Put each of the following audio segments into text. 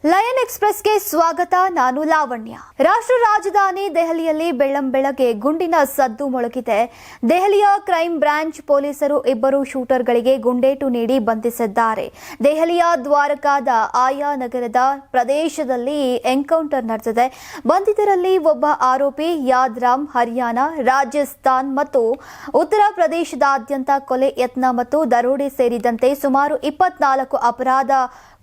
Lion ಎಕ್ಸ್‌ಪ್ರೆಸ್‌ಗೆ ಸ್ವಾಗತ. ನಾನು ಲಾವಣ್ಯ. ರಾಷ್ಟ್ರ ರಾಜಧಾನಿ ದೆಹಲಿಯಲ್ಲಿ ಬೆಳ್ಳಂಬೆಳಗ್ಗೆ ಗುಂಡಿನ ಸದ್ದು ಮೊಳಗಿದೆ. ದೆಹಲಿಯ ಕ್ರೈಮ್ ಬ್ರಾಂಚ್ ಪೊಲೀಸರು ಇಬ್ಬರು ಶೂಟರ್ಗಳಿಗೆ ಗುಂಡೇಟು ನೀಡಿ ಬಂಧಿಸಿದ್ದಾರೆ. ದೆಹಲಿಯ ದ್ವಾರಕಾದ ಆಯಾ ನಗರದ ಪ್ರದೇಶದಲ್ಲಿ ಎನ್ಕೌಂಟರ್ ನಡೆದಿದೆ. ಬಂಧಿತರಲ್ಲಿ ಒಬ್ಬ ಆರೋಪಿ ಯಾದ್ರಾಮ್ ಹರಿಯಾಣ, ರಾಜಸ್ಥಾನ್ ಮತ್ತು ಉತ್ತರ ಪ್ರದೇಶದಾದ್ಯಂತ ಕೊಲೆ ಯತ್ನ ಮತ್ತು ದರೋಡೆ ಸೇರಿದಂತೆ ಸುಮಾರು 24 ಅಪರಾಧ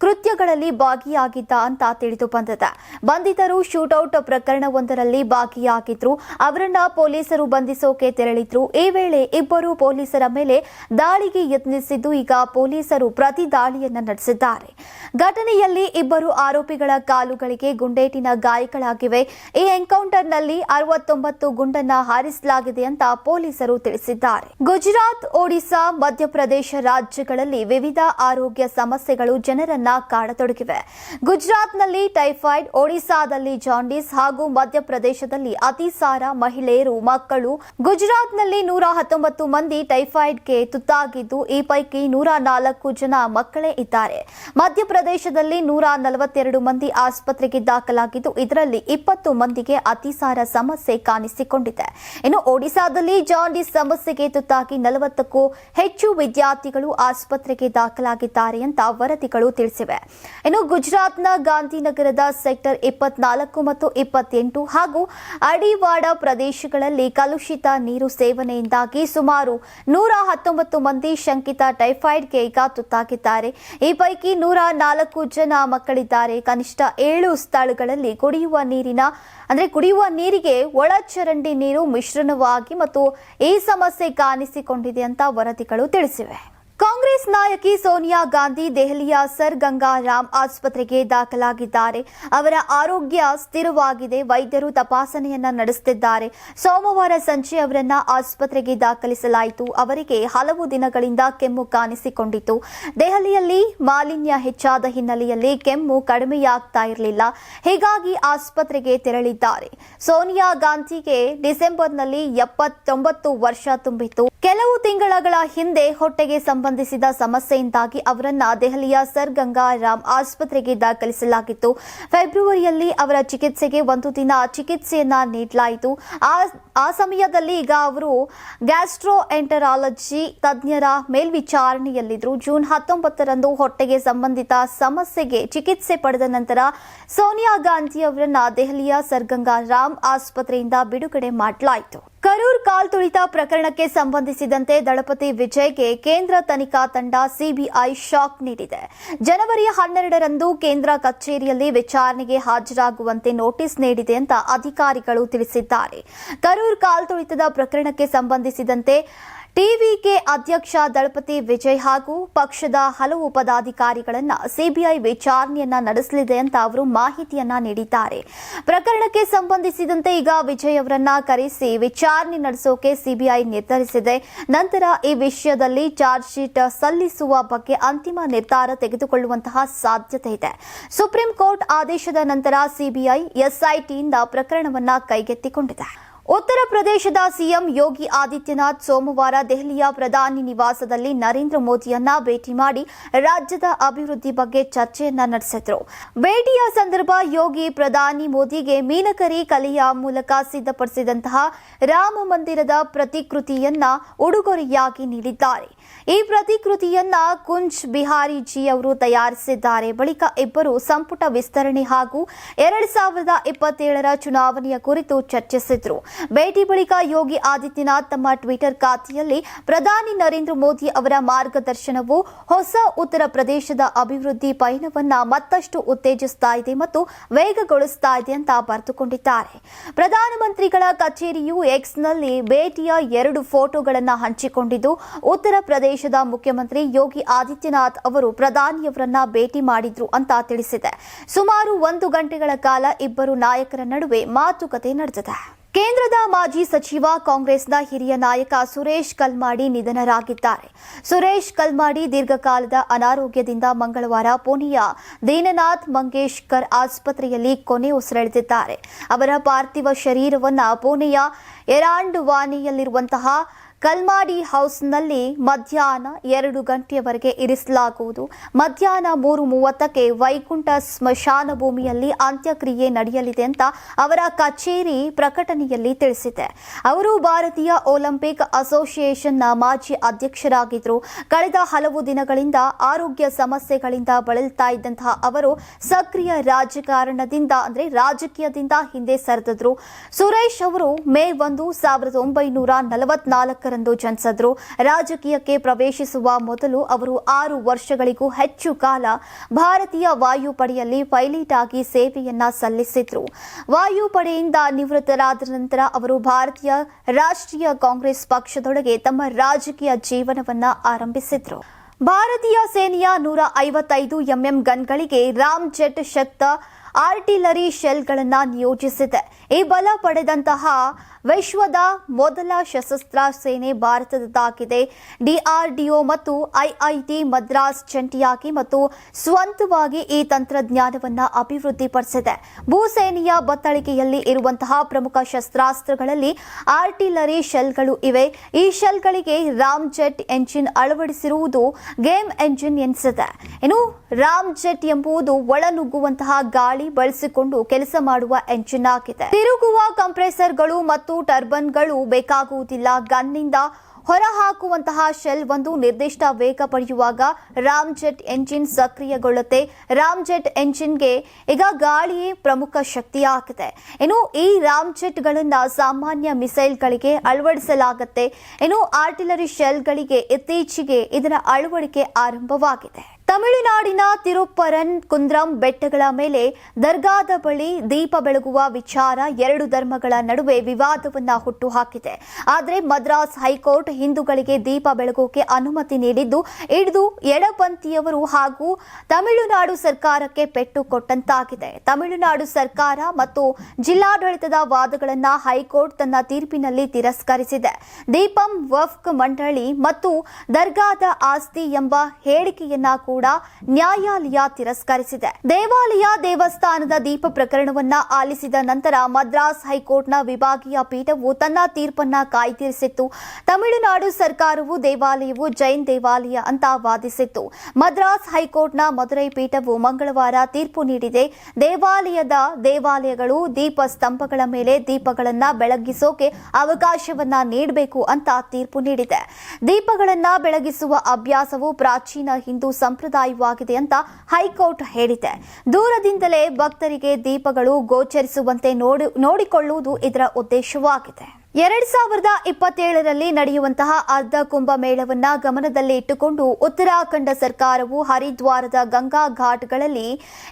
ಕೃತ್ಯಗಳಲ್ಲಿ ಭಾಗಿಯಾಗಿದ್ದ ಅಂತ ತಿಳಿದು ಬಂದಿದೆ. ಬಂಧಿತರು ಶೂಟೌಟ್ ಪ್ರಕರಣವೊಂದರಲ್ಲಿ ಭಾಗಿಯಾಗಿದ್ರು. ಅವರನ್ನ ಪೊಲೀಸರು ಬಂಧಿಸೋಕೆ ತೆರಳಿದ್ರು. ಈ ವೇಳೆ ಇಬ್ಬರು ಪೊಲೀಸರ ಮೇಲೆ ದಾಳಿಗೆ ಯತ್ನಿಸಿದ್ದು, ಈಗ ಪೊಲೀಸರು ಪ್ರತಿ ದಾಳಿಯನ್ನ ನಡೆಸಿದ್ದಾರೆ. ಘಟನೆಯಲ್ಲಿ ಇಬ್ಬರು ಆರೋಪಿಗಳ ಕಾಲುಗಳಿಗೆ ಗುಂಡೇಟಿನ ಗಾಯಗಳಾಗಿವೆ. ಈ ಎನ್ಕೌಂಟರ್ನಲ್ಲಿ 69 ಗುಂಡನ್ನ ಹಾರಿಸಲಾಗಿದೆ ಅಂತ ಪೊಲೀಸರು ತಿಳಿಸಿದ್ದಾರೆ. ಗುಜರಾತ್, ಒಡಿಶಾ, ಮಧ್ಯಪ್ರದೇಶ ರಾಜ್ಯಗಳಲ್ಲಿ ವಿವಿಧ ಆರೋಗ್ಯ ಸಮಸ್ಯೆಗಳು ಜನರನ್ನ ಕಾಡತೊಡಗಿವೆ. ಗುಜರಾತ್ನಲ್ಲಿ ಟೈಫಾಯ್ಡ್, ಒಡಿಶಾದಲ್ಲಿ ಜಾಂಡೀಸ್ ಹಾಗೂ ಮಧ್ಯಪ್ರದೇಶದಲ್ಲಿ ಅತಿಸಾರ, ಮಹಿಳೆಯರು, ಮಕ್ಕಳು. ಗುಜರಾತ್ನಲ್ಲಿ 119 ಮಂದಿ ಟೈಫಾಯ್ಡ್ಗೆ ತುತ್ತಾಗಿದ್ದು, ಈ ಪೈಕಿ 104 ಜನ ಮಕ್ಕಳೇ ಇದ್ದಾರೆ. ಮಧ್ಯಪ್ರದೇಶದಲ್ಲಿ 142 ಮಂದಿ ಆಸ್ಪತ್ರೆಗೆ ದಾಖಲಾಗಿದ್ದು, ಇದರಲ್ಲಿ 20 ಮಂದಿಗೆ ಅತಿಸಾರ ಸಮಸ್ಯೆ ಕಾಣಿಸಿಕೊಂಡಿದೆ. ಇನ್ನು ಒಡಿಶಾದಲ್ಲಿ ಜಾಂಡೀಸ್ ಸಮಸ್ಯೆಗೆ ತುತ್ತಾಗಿ 40ಕ್ಕೂ ಹೆಚ್ಚು ವಿದ್ಯಾರ್ಥಿಗಳು ಆಸ್ಪತ್ರೆಗೆ ದಾಖಲಾಗಿದ್ದಾರೆ ಅಂತ ವರದಿಗಳು ತಿಳಿಸಿವೆ. ಇನ್ನು ಗುಜರಾತ್ನ ಗಾಂಧಿನಗರದ ಸೆಕ್ಟರ್ 24 ಮತ್ತು 28 ಹಾಗೂ ಅಡಿವಾಡ ಪ್ರದೇಶಗಳಲ್ಲಿ ಕಲುಷಿತ ನೀರು ಸೇವನೆಯಿಂದಾಗಿ ಸುಮಾರು 119 ಮಂದಿ ಶಂಕಿತ ಟೈಫಾಯ್ಡ್ಗೆ ಈಗ ತುತ್ತಾಗಿದ್ದಾರೆ. ಈ ಪೈಕಿ 104 ಜನ ಮಕ್ಕಳಿದ್ದಾರೆ. ಕನಿಷ್ಠ 7 ಸ್ಥಳಗಳಲ್ಲಿ ಕುಡಿಯುವ ನೀರಿಗೆ ಒಳಚರಂಡಿ ನೀರು ಮಿಶ್ರಣವಾಗಿ ಮತ್ತು ಈ ಸಮಸ್ಯೆ ಕಾಣಿಸಿಕೊಂಡಿದೆ ಅಂತ ವರದಿಗಳು ತಿಳಿಸಿವೆ. ಕಾಂಗ್ರೆಸ್ ನಾಯಕಿ ಸೋನಿಯಾ ಗಾಂಧಿ ದೆಹಲಿಯ ಸರ್ ಗಂಗಾರಾಮ್ ಆಸ್ಪತ್ರೆಗೆ ದಾಖಲಾಗಿದ್ದಾರೆ. ಅವರ ಆರೋಗ್ಯ ಸ್ಥಿರವಾಗಿದೆ. ವೈದ್ಯರು ತಪಾಸಣೆಯನ್ನ ನಡೆಸುತ್ತಿದ್ದಾರೆ. ಸೋಮವಾರ ಸಂಜೆ ಅವರನ್ನ ಆಸ್ಪತ್ರೆಗೆ ದಾಖಲಿಸಲಾಯಿತು. ಅವರಿಗೆ ಹಲವು ದಿನಗಳಿಂದ ಕೆಮ್ಮು ಕಾಣಿಸಿಕೊಂಡಿತ್ತು. ದೆಹಲಿಯಲ್ಲಿ ಮಾಲಿನ್ಯ ಹೆಚ್ಚಾದ ಹಿನ್ನೆಲೆಯಲ್ಲಿ ಕೆಮ್ಮು ಕಡಿಮೆಯಾಗ್ತಾ ಇರಲಿಲ್ಲ. ಹೀಗಾಗಿ ಆಸ್ಪತ್ರೆಗೆ ತೆರಳಿದ್ದಾರೆ. ಸೋನಿಯಾ ಗಾಂಧಿಗೆ ಡಿಸೆಂಬರ್ನಲ್ಲಿ 79 ವರ್ಷ ತುಂಬಿತ್ತು. ಕೆಲವು ತಿಂಗಳ ಹಿಂದೆ ಹೊಟ್ಟೆಗೆ ಸಂಬಂಧಿಸಿದ ಸಮಸ್ಯೆಯಿಂದಾಗಿ ಅವರನ್ನ ದೆಹಲಿಯ ಸರ್ ಗಂಗಾರಾಮ್ ಆಸ್ಪತ್ರೆಗೆ ದಾಖಲಿಸಲಾಗಿತ್ತು. ಫೆಬ್ರವರಿಯಲ್ಲಿ ಅವರ ಚಿಕಿತ್ಸೆಗೆ 1 ದಿನ ಚಿಕಿತ್ಸೆಯನ್ನ ನೀಡಲಾಯಿತು. ಆ ಸಮಯದಲ್ಲಿ ಈಗ ಅವರು ಗ್ಯಾಸ್ಟ್ರೋಎಂಟರಾಲಜಿ ತಜ್ಞರ ಮೇಲ್ವಿಚಾರಣೆಯಲ್ಲಿದ್ದರು. ಜೂನ್ 19ರಂದು ಹೊಟ್ಟೆಗೆ ಸಂಬಂಧಿತ ಸಮಸ್ಯೆಗೆ ಚಿಕಿತ್ಸೆ ಪಡೆದ ನಂತರ ಸೋನಿಯಾ ಗಾಂಧಿ ಅವರನ್ನ ದೆಹಲಿಯ ಸರ್ ಗಂಗಾರಾಮ್ ಆಸ್ಪತ್ರೆಯಿಂದ ಬಿಡುಗಡೆ ಮಾಡಲಾಯಿತು. ಕರೂರ್ ಕಾಲ್ತುಳಿತ ಪ್ರಕರಣಕ್ಕೆ ಸಂಬಂಧಿಸಿದಂತೆ ದಳಪತಿ ವಿಜಯ್ಗೆ ಕೇಂದ್ರ ತನಿಖಾ ತಂಡ ಸಿಬಿಐ ಶಾಕ್ ನೀಡಿದೆ. ಜನವರಿ 12ರಂದು ಕೇಂದ್ರ ಕಚೇರಿಯಲ್ಲಿ ವಿಚಾರಣೆಗೆ ಹಾಜರಾಗುವಂತೆ ನೋಟಿಸ್ ನೀಡಿದೆ ಅಂತ ಅಧಿಕಾರಿಗಳು ತಿಳಿಸಿದ್ದಾರೆ. ಕರೂರ್ ಕಾಲ್ತುಳಿತದ ಪ್ರಕರಣಕ್ಕೆ ಸಂಬಂಧಿಸಿದಂತೆ ಟಿವಿಕೆ ಅಧ್ಯಕ್ಷ ದಳಪತಿ ವಿಜಯ್ ಹಾಗೂ ಪಕ್ಷದ ಹಲವು ಪದಾಧಿಕಾರಿಗಳನ್ನ ಸಿಬಿಐ ವಿಚಾರಣೆಯನ್ನ ನಡೆಸಲಿದೆ ಅಂತ ಅವರು ಮಾಹಿತಿಯನ್ನ ನೀಡಿದ್ದಾರೆ. ಪ್ರಕರಣಕ್ಕೆ ಸಂಬಂಧಿಸಿದಂತೆ ಈಗ ವಿಜಯ್ ಅವರನ್ನ ಕರೆಸಿ ವಿಚಾರಣೆ ನಡೆಸೋಕೆ ಸಿಬಿಐ ನಿರ್ಧರಿಸಿದೆ. ನಂತರ ಈ ವಿಷಯದಲ್ಲಿ ಚಾರ್ಜ್ ಶೀಟ್ ಸಲ್ಲಿಸುವ ಬಗ್ಗೆ ಅಂತಿಮ ನಿರ್ಧಾರ ತೆಗೆದುಕೊಳ್ಳುವಂತಹ ಸಾಧ್ಯತೆ ಇದೆ. ಸುಪ್ರೀಂ ಕೋರ್ಟ್ ಆದೇಶದ ನಂತರ ಸಿಬಿಐ ಎಸ್ಐಟಿಯಿಂದ ಪ್ರಕರಣವನ್ನ ಕೈಗೆತ್ತಿಕೊಂಡಿದೆ. ಉತ್ತರ ಪ್ರದೇಶದ ಸಿಎಂ ಯೋಗಿ ಆದಿತ್ಯನಾಥ್ ಸೋಮವಾರ ದೆಹಲಿಯ ಪ್ರಧಾನಿ ನಿವಾಸದಲ್ಲಿ ನರೇಂದ್ರ ಮೋದಿಯನ್ನ ಭೇಟಿ ಮಾಡಿ ರಾಜ್ಯದ ಅಭಿವೃದ್ಧಿ ಬಗ್ಗೆ ಚರ್ಚೆಯನ್ನ ನಡೆಸಿದ್ರು. ಭೇಟಿಯ ಸಂದರ್ಭ ಯೋಗಿ ಪ್ರಧಾನಿ ಮೋದಿಗೆ ಮೀನಕರಿ ಕಲೆಯ ಮೂಲಕ ಸಿದ್ಧಪಡಿಸಿದಂತಹ ರಾಮ ಮಂದಿರದ ಪ್ರತಿಕೃತಿಯನ್ನ ಉಡುಗೊರೆಯಾಗಿ ನೀಡಿದ್ದಾರೆ. ಈ ಪ್ರತಿಕೃತಿಯನ್ನ ಕುಂಜ್ ಬಿಹಾರಿ ಜಿ ಅವರು ತಯಾರಿಸಿದ್ದಾರೆ. ಬಳಿಕ ಇಬ್ಬರು ಸಂಪುಟ ವಿಸ್ತರಣೆ ಹಾಗೂ 2027ರ ಚುನಾವಣೆಯ ಕುರಿತು ಚರ್ಚಿಸಿದ್ರು. ಭೇಟಿ ಬಳಿಕ ಯೋಗಿ ಆದಿತ್ಯನಾಥ್ ತಮ್ಮ ಟ್ವಿಟರ್ ಖಾತೆಯಲ್ಲಿ ಪ್ರಧಾನಿ ನರೇಂದ್ರ ಮೋದಿ ಅವರ ಮಾರ್ಗದರ್ಶನವು ಹೊಸ ಉತ್ತರ ಪ್ರದೇಶದ ಅಭಿವೃದ್ಧಿ ಪಯಣವನ್ನ ಮತ್ತಷ್ಟು ಉತ್ತೇಜಿಸ್ತಾ ಇದೆ ಮತ್ತು ವೇಗಗೊಳಿಸ್ತಾ ಇದೆ ಅಂತ ಬರೆದುಕೊಂಡಿದ್ದಾರೆ. ಪ್ರಧಾನಮಂತ್ರಿಗಳ ಕಚೇರಿಯು ಎಕ್ಸ್ನಲ್ಲಿ ಭೇಟಿಯ 2 ಫೋಟೋಗಳನ್ನು ಹಂಚಿಕೊಂಡಿದ್ದು, ಉತ್ತರ ಪ್ರದೇಶದ ಮುಖ್ಯಮಂತ್ರಿ ಯೋಗಿ ಆದಿತ್ಯನಾಥ್ ಅವರು ಪ್ರಧಾನಿಯವರನ್ನ ಭೇಟಿ ಮಾಡಿದ್ರು ಅಂತ ತಿಳಿಸಿದೆ. ಸುಮಾರು 1 ಗಂಟೆಗಳ ಕಾಲ ಇಬ್ಬರು ನಾಯಕರ ನಡುವೆ ಮಾತುಕತೆ ನಡೆದಿದೆ. ಕೇಂದ್ರದ ಮಾಜಿ ಸಚಿವ ಕಾಂಗ್ರೆಸ್ನ ಹಿರಿಯ ನಾಯಕ ಸುರೇಶ್ ಕಲ್ಮಾಡಿ ನಿಧನರಾಗಿದ್ದಾರೆ. ಸುರೇಶ್ ಕಲ್ಮಾಡಿ ದೀರ್ಘಕಾಲದ ಅನಾರೋಗ್ಯದಿಂದ ಮಂಗಳವಾರ ಪುಣೆಯ ದೀನನಾಥ್ ಮಂಗೇಶ್ಕರ್ ಆಸ್ಪತ್ರೆಯಲ್ಲಿ ಕೊನೆ ಉಸಿರೆಳೆದಿದ್ದಾರೆ. ಅವರ ಪಾರ್ಥಿವ ಶರೀರವನ್ನು ಪುಣೆಯ ಎರಾಂಡುವಾನಿಯಲ್ಲಿರುವಂತಹ ಕಲ್ಮಾಡಿ ಹೌಸ್ನಲ್ಲಿ ಮಧ್ಯಾಹ್ನ 2 ಗಂಟೆಯವರೆಗೆ ಇರಿಸಲಾಗುವುದು. ಮಧ್ಯಾಹ್ನ 3:30ಕ್ಕೆ ವೈಕುಂಠ ಸ್ಮಶಾನ ಭೂಮಿಯಲ್ಲಿ ಅಂತ್ಯಕ್ರಿಯೆ ನಡೆಯಲಿದೆ ಅಂತ ಅವರ ಕಚೇರಿ ಪ್ರಕಟಣೆಯಲ್ಲಿ ತಿಳಿಸಿದೆ. ಅವರು ಭಾರತೀಯ ಒಲಿಂಪಿಕ್ ಅಸೋಸಿಯೇಷನ್ನ ಮಾಜಿ ಅಧ್ಯಕ್ಷರಾಗಿದ್ದರು. ಕಳೆದ ಹಲವು ದಿನಗಳಿಂದ ಆರೋಗ್ಯ ಸಮಸ್ಯೆಗಳಿಂದ ಬಳಲ್ತಾ ಇದ್ದಂತಹ ಅವರು ಸಕ್ರಿಯ ರಾಜಕೀಯದಿಂದ ಹಿಂದೆ ಸರಿದಿದ್ರು. ಸುರೇಶ್ ಅವರು ಮೇ 1, 1944ರಂದು ಜನಿಸಿದ್ರು. ರಾಜಕೀಯಕ್ಕೆ ಪ್ರವೇಶಿಸುವ ಮೊದಲು ಅವರು 6 ವರ್ಷಗಳಿಗೂ ಹೆಚ್ಚು ಕಾಲ ಭಾರತೀಯ ವಾಯುಪಡೆಯಲ್ಲಿ ಪೈಲಟ್ ಆಗಿ ಸೇವೆಯನ್ನ ಸಲ್ಲಿಸಿದ್ರು. ವಾಯುಪಡೆಯಿಂದ ನಿವೃತ್ತರಾದ ನಂತರ ಅವರು ಭಾರತೀಯ ರಾಷ್ಟ್ರೀಯ ಕಾಂಗ್ರೆಸ್ ಪಕ್ಷದೊಳಗೆ ತಮ್ಮ ರಾಜಕೀಯ ಜೀವನವನ್ನ ಆರಂಭಿಸಿದ್ರು. ಭಾರತೀಯ ಸೇನೆಯ 155 mm ಗನ್ಗಳಿಗೆ ರಾಮ್ ಜೆಟ್ ಶಕ್ತ ಆರ್ಟಿಲರಿ ಶೆಲ್ಗಳನ್ನು ನಿಯೋಜಿಸಿದೆ. ಈ ಬಲ ಪಡೆದಂತಹ ವಿಶ್ವದ ಮೊದಲ ಸಶಸ್ತ್ರ ಸೇನೆ ಭಾರತದ್ದಾಗಿದೆ. ಡಿಆರ್ಡಿಒ ಮತ್ತು ಐಐಟಿ ಮದ್ರಾಸ್ ಜಂಟಿಯಾಗಿ ಮತ್ತು ಸ್ವಂತವಾಗಿ ಈ ತಂತ್ರಜ್ಞಾನವನ್ನು ಅಭಿವೃದ್ಧಿಪಡಿಸಿದೆ. ಭೂಸೇನೆಯ ಬತ್ತಳಿಕೆಯಲ್ಲಿ ಇರುವಂತಹ ಪ್ರಮುಖ ಶಸ್ತ್ರಾಸ್ತ್ರಗಳಲ್ಲಿ ಆರ್ಟಿಲರಿ ಶೆಲ್ಗಳು ಇವೆ. ಈ ಶೆಲ್ಗಳಿಗೆ ರಾಮ್ ಜೆಟ್ ಎಂಜಿನ್ ಅಳವಡಿಸಿರುವುದು ಗೇಮ್ ಎಂಜಿನ್ ಎನಿಸಿದೆ. ಇನ್ನು ರಾಮ್ ಜೆಟ್ ಎಂಬುದು ಒಳನುಗ್ಗುವಂತಹ ಗಾಳಿ ಬಳಸಿಕೊಂಡು ಕೆಲಸ ಮಾಡುವ ಎಂಜಿನ್ ಆಗಿದೆ. ತಿರುಗುವ ಕಂಪ್ರೆಸರ್ಗಳು ಮತ್ತು ಟರ್ಬನ್ಗಳು ಬೇಕಾಗುವುದಿಲ್ಲ. ಗನ್ನಿಂದ ಹೊರಹಾಕುವಂತಹ ಶೆಲ್ ಒಂದು ನಿರ್ದಿಷ್ಟ ವೇಗ ಪಡೆಯುವಾಗ ರಾಮ್ ಜೆಟ್ ಎಂಜಿನ್ ಸಕ್ರಿಯಗೊಳ್ಳುತ್ತೆ. ರಾಮ್ ಜೆಟ್ ಎಂಜಿನ್ಗೆ ಈಗ ಗಾಳಿಯೇ ಪ್ರಮುಖ ಶಕ್ತಿಯಾಗಿದೆ. ಇನ್ನು ಈ ರಾಮ್ ಜೆಟ್ಗಳನ್ನು ಸಾಮಾನ್ಯ ಮಿಸೈಲ್ಗಳಿಗೆ ಅಳವಡಿಸಲಾಗುತ್ತೆ. ಇನ್ನು ಆರ್ಟಿಲರಿ ಶೆಲ್ಗಳಿಗೆ ಇತ್ತೀಚೆಗೆ ಇದರ ಅಳವಡಿಕೆ ಆರಂಭವಾಗಿದೆ. ತಮಿಳುನಾಡಿನ ತಿರುಪ್ಪರನ್ ಕುಂದ್ರಂ ಬೆಟ್ಟಗಳ ಮೇಲೆ ದರ್ಗಾದ ಬಳಿ ದೀಪ ಬೆಳಗುವ ವಿಚಾರ 2 ಧರ್ಮಗಳ ನಡುವೆ ವಿವಾದವನ್ನ ಹುಟ್ಟುಹಾಕಿದೆ. ಆದರೆ ಮದ್ರಾಸ್ ಹೈಕೋರ್ಟ್ ಹಿಂದೂಗಳಿಗೆ ದೀಪ ಬೆಳಗೋಕೆ ಅನುಮತಿ ನೀಡಿದ್ದು ಇದು ಎಡಪಂಥೀಯವರು ಹಾಗೂ ತಮಿಳುನಾಡು ಸರ್ಕಾರಕ್ಕೆ ಪೆಟ್ಟು ಕೊಟ್ಟಂತಾಗಿದೆ. ತಮಿಳುನಾಡು ಸರ್ಕಾರ ಮತ್ತು ಜಿಲ್ಲಾಡಳಿತದ ವಾದಗಳನ್ನು ಹೈಕೋರ್ಟ್ ತನ್ನ ತೀರ್ಪಿನಲ್ಲಿ ತಿರಸ್ಕರಿಸಿದೆ. ದೀಪಂ ವಫ್ಕ್ ಮಂಡಳಿ ಮತ್ತು ದರ್ಗಾದ ಆಸ್ತಿ ಎಂಬ ಹೇಳಿಕೆಯನ್ನ ಕೂಡ ನ್ಯಾಯಾಲಯ ತಿರಸ್ಕರಿಸಿದೆ. ದೇವಸ್ಥಾನದ ದೀಪ ಪ್ರಕರಣವನ್ನ ಆಲಿಸಿದ ನಂತರ ಮದ್ರಾಸ್ ಹೈಕೋರ್ಟ್ನ ವಿಭಾಗೀಯ ಪೀಠವು ತನ್ನ ತೀರ್ಪನ್ನ ಕಾಯ್ದಿರಿಸಿತ್ತು. ತಮಿಳುನಾಡು ಸರ್ಕಾರವು ದೇವಾಲಯವು ಜೈನ್ ದೇವಾಲಯ ಅಂತ ವಾದಿಸಿತ್ತು. ಮದ್ರಾಸ್ ಹೈಕೋರ್ಟ್ನ ಮದುರೈ ಪೀಠವು ಮಂಗಳವಾರ ತೀರ್ಪು ನೀಡಿದೆ. ದೇವಾಲಯಗಳು ದೀಪ ಸ್ತಂಭಗಳ ಮೇಲೆ ದೀಪಗಳನ್ನ ಬೆಳಗಿಸೋಕೆ ಅವಕಾಶವನ್ನ ನೀಡಬೇಕು ಅಂತ ತೀರ್ಪು ನೀಡಿದೆ. ದೀಪಗಳನ್ನ ಬೆಳಗಿಸುವ ಅಭ್ಯಾಸವು ಪ್ರಾಚೀನ ಹಿಂದೂ ಸಂಪ್ರದಾಯವಾಗಿದೆ ಅಂತ ಹೈಕೋರ್ಟ್ ಹೇಳಿದೆ. ದೂರದಿಂದಲೇ ಭಕ್ತರಿಗೆ ದೀಪಗಳು ಗೋಚರಿಸುವಂತೆ ನೋಡಿಕೊಳ್ಳುವುದು ಇದರ ಉದ್ದೇಶವಾಗಿದೆ. 2027ರಲ್ಲಿ ನಡೆಯುವಂತಹ ಅರ್ಧ ಕುಂಭಮೇಳವನ್ನ ಗಮನದಲ್ಲಿ ಇಟ್ಟುಕೊಂಡು ಉತ್ತರಾಖಂಡ ಸರ್ಕಾರವು ಹರಿದ್ವಾರದ ಗಂಗಾ ಘಾಟ್ಗಳಲ್ಲಿ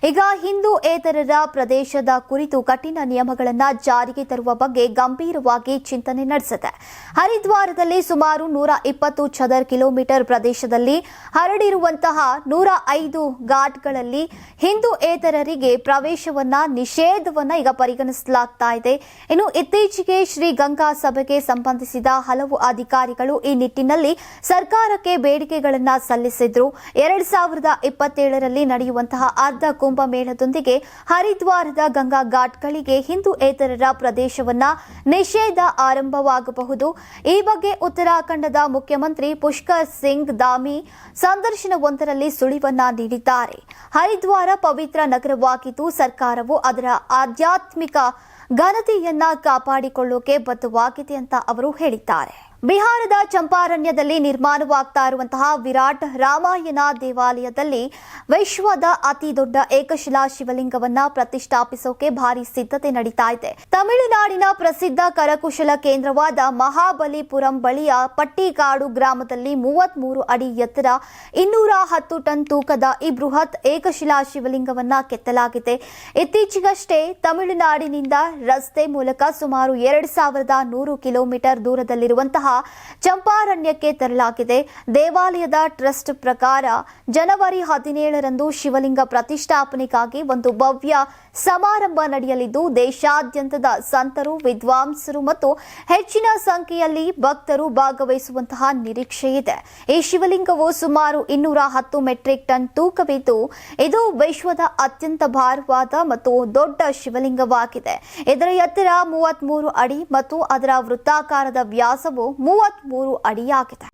ಈಗ ಹಿಂದೂಯೇತರರ ಪ್ರದೇಶದ ಕುರಿತು ಕಠಿಣ ನಿಯಮಗಳನ್ನು ಜಾರಿಗೆ ತರುವ ಬಗ್ಗೆ ಗಂಭೀರವಾಗಿ ಚಿಂತನೆ ನಡೆಸಿದೆ. ಹರಿದ್ವಾರದಲ್ಲಿ ಸುಮಾರು 120 ಚದರ ಕಿಲೋಮೀಟರ್ ಪ್ರದೇಶದಲ್ಲಿ ಹರಡಿರುವಂತಹ 105 ಘಾಟ್ಗಳಲ್ಲಿ ಹಿಂದೂಯೇತರರಿಗೆ ನಿಷೇಧವನ್ನ ಈಗ ಪರಿಗಣಿಸಲಾಗ್ತಾ ಇದೆ. ಇನ್ನು ಇತ್ತೀಚೆಗೆ ಶ್ರೀ ಗಂಗಾ ಸಭೆಗೆ ಸಂಬಂಧಿಸಿದ ಹಲವು ಅಧಿಕಾರಿಗಳು ಈ ನಿಟ್ಟಿನಲ್ಲಿ ಸರ್ಕಾರಕ್ಕೆ ಬೇಡಿಕೆಗಳನ್ನು ಸಲ್ಲಿಸಿದ್ರು. 2027ರಲ್ಲಿ ನಡೆಯುವಂತಹ ಅರ್ಧ ಕುಂಭಮೇಳದೊಂದಿಗೆ ಹರಿದ್ವಾರದ ಗಂಗಾ ಘಾಟ್ಗಳಿಗೆ ಹಿಂದೂಯೇತರರ ಪ್ರದೇಶವನ್ನ ನಿಷೇಧ ಆರಂಭವಾಗಬಹುದು. ಈ ಬಗ್ಗೆ ಉತ್ತರಾಖಂಡದ ಮುಖ್ಯಮಂತ್ರಿ ಪುಷ್ಕರ್ ಸಿಂಗ್ ಧಾಮಿ ಸಂದರ್ಶನವೊಂದರಲ್ಲಿ ಸುಳಿವನ್ನ ನೀಡಿದ್ದಾರೆ. ಹರಿದ್ವಾರ ಪವಿತ್ರ ನಗರವಾಗಿದ್ದು ಸರ್ಕಾರವು ಅದರ ಆಧ್ಯಾತ್ಮಿಕ ಘನತೆಯನ್ನ ಕಾಪಾಡಿಕೊಳ್ಳೋಕೆ ಬದ್ಧವಾಗಿದೆ ಅಂತ ಅವರು ಹೇಳಿದ್ದಾರೆ. ಬಿಹಾರದ ಚಂಪಾರಣ್ಯದಲ್ಲಿ ನಿರ್ಮಾಣವಾಗ್ತಾ ಇರುವಂತಹ ವಿರಾಟ್ ರಾಮಾಯಣ ದೇವಾಲಯದಲ್ಲಿ ವಿಶ್ವದ ಅತಿ ದೊಡ್ಡ ಏಕಶಿಲಾ ಶಿವಲಿಂಗವನ್ನ ಪ್ರತಿಷ್ಠಾಪಿಸೋಕೆ ಭಾರಿ ಸಿದ್ಧತೆ ನಡೀತಾ ಇದೆ. ತಮಿಳುನಾಡಿನ ಪ್ರಸಿದ್ಧ ಕರಕುಶಲ ಕೇಂದ್ರವಾದ ಮಹಾಬಲಿಪುರಂ ಬಳಿಯ ಪಟ್ಟಿಕಾಡು ಗ್ರಾಮದಲ್ಲಿ 33 ಅಡಿ ಎತ್ತರ 210 ಟನ್ ತೂಕದ ಈ ಬೃಹತ್ ಏಕಶಿಲಾ ಶಿವಲಿಂಗವನ್ನ ಕೆತ್ತಲಾಗಿದೆ. ಇತ್ತೀಚೆಗಷ್ಟೇ ತಮಿಳುನಾಡಿನಿಂದ ರಸ್ತೆ ಮೂಲಕ ಸುಮಾರು 2100 ಕಿಲೋಮೀಟರ್ ದೂರದಲ್ಲಿರುವಂತಹ ಚಂಪಾರಣ್ಯಕ್ಕೆ ತರಲಾಗಿದೆ. ದೇವಾಲಯದ ಟ್ರಸ್ಟ್ ಪ್ರಕಾರ ಜನವರಿ 17ರಂದು ಶಿವಲಿಂಗ ಪ್ರತಿಷ್ಠಾಪನೆಗಾಗಿ ಒಂದು ಭವ್ಯ ಸಮಾರಂಭ ನಡೆಯಲಿದ್ದು ದೇಶಾದ್ಯಂತದ ಸಂತರು, ವಿದ್ವಾಂಸರು ಮತ್ತು ಹೆಚ್ಚಿನ ಸಂಖ್ಯೆಯಲ್ಲಿ ಭಕ್ತರು ಭಾಗವಹಿಸುವಂತಹ ನಿರೀಕ್ಷೆ ಇದೆ. ಈ ಶಿವಲಿಂಗವು ಸುಮಾರು 210 ಮೆಟ್ರಿಕ್ ಟನ್ ತೂಕವಿದ್ದು ಇದು ವಿಶ್ವದ ಅತ್ಯಂತ ಭಾರವಾದ ಮತ್ತು ದೊಡ್ಡ ಶಿವಲಿಂಗವಾಗಿದೆ. ಇದರ ಎತ್ತರ 33 ಅಡಿ ಮತ್ತು ಅದರ ವೃತ್ತಾಕಾರದ ವ್ಯಾಸವು 33 ಅಡಿಯಾಗಿದೆ.